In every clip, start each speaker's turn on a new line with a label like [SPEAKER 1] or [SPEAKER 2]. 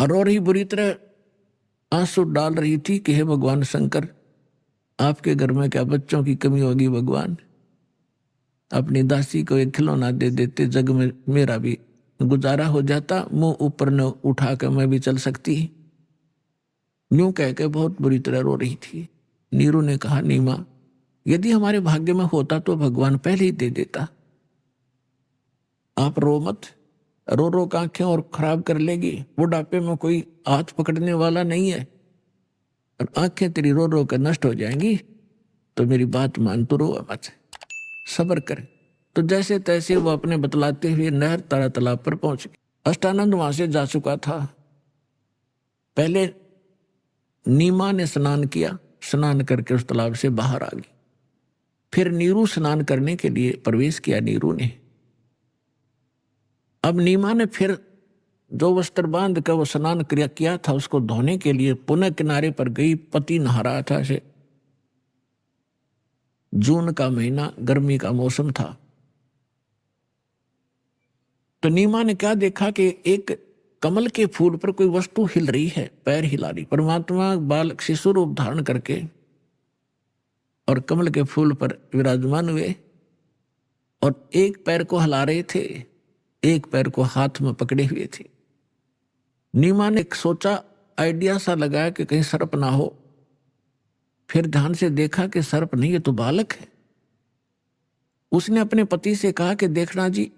[SPEAKER 1] और ही बुरी तरह आंसू डाल रही थी कि हे भगवान शंकर, आपके घर में क्या बच्चों की कमी होगी भगवान, अपनी दासी को एक खिलौना दे देते, जग में मेरा भी गुजारा हो जाता, मुंह ऊपर न उठा कर मैं भी चल सकती। यूं कह के बहुत बुरी तरह रो रही थी। नीरू ने कहा, नीमा, यदि हमारे भाग्य में होता तो भगवान पहले ही दे देता। आप रो मत, रो रो के आंखें और खराब कर लेगी। बुढ़ापे में कोई हाथ पकड़ने वाला नहीं है और आंखें तेरी रो रो कर नष्ट हो जाएंगी। तो मेरी बात मान, तो रो मत, सब्र कर। तो जैसे तैसे वो अपने बतलाते हुए नहर तारा तालाब पर पहुंच गई। अष्टानंद वहां से जा चुका था। पहले नीमा ने स्नान किया, स्नान करके उस तालाब से बाहर आ गई। फिर नीरू स्नान करने के लिए प्रवेश किया। नीरू ने, अब नीमा ने फिर जो वस्त्र बांध कर वो स्नान क्रिया किया था उसको धोने के लिए पुनः किनारे पर गई। पति नहा रहा था। से जून का महीना, गर्मी का मौसम था। तो नीमा ने क्या देखा कि एक कमल के फूल पर कोई वस्तु हिल रही है, पैर हिला रही। परमात्मा बालक शिशु रूप धारण करके और कमल के फूल पर विराजमान हुए और एक पैर को हिला रहे थे, एक पैर को हाथ में पकड़े हुए थे। नीमा ने सोचा, आइडिया सा लगाया कि कहीं सर्प ना हो। फिर ध्यान से देखा कि सर्प नहीं, ये तो बालक है। उसने अपने पति से कहा कि देखना जी,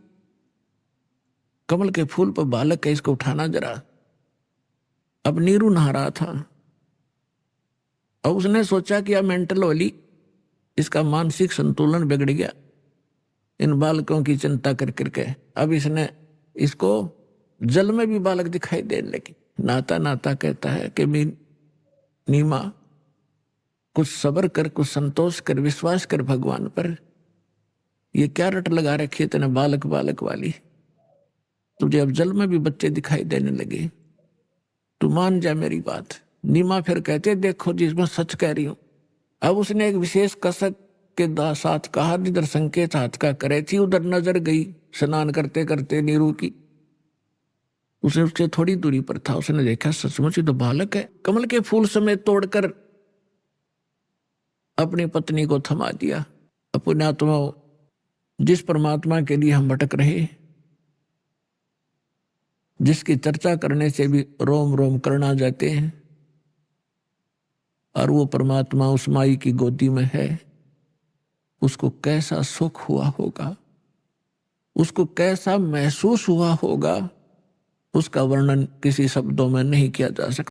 [SPEAKER 1] कमल के फूल पर बालक है, इसको उठाना जरा। अब नीरू नहा रहा था और उसने सोचा कि अब मेंटल वाली, इसका मानसिक संतुलन बिगड़ गया इन बालकों की चिंता कर करके। अब इसने इसको जल में भी बालक दिखाई देने लगे। नाता नाता कहता है कि नीमा, कुछ सब्र कर, कुछ संतोष कर, विश्वास कर भगवान पर। ये क्या रट लगा रखी है तेने बालक बालक वाली? तुझे अब जल में भी बच्चे दिखाई देने लगे, तू मान जा मेरी बात। नीमा फिर कहते, देखो जी, मैं सच कह रही हूं। अब उसने एक विशेष कसक के साथ कहा, जिधर संकेत हाथ का करे थी उधर नजर गई स्नान करते करते नीरू की। उसने उससे थोड़ी दूरी पर था, उसने देखा सचमुच ही तो बालक है। कमल के फूल समेत तोड़कर अपनी पत्नी को थमा दिया। अपने आत्मा, जिस परमात्मा के लिए हम भटक रहे, जिसकी चर्चा करने से भी रोम रोम करना जाते हैं, और वो परमात्मा उस माई की गोदी में है, उसको कैसा सुख हुआ होगा, उसको कैसा महसूस हुआ होगा, उसका वर्णन किसी शब्दों में नहीं किया जा सकता।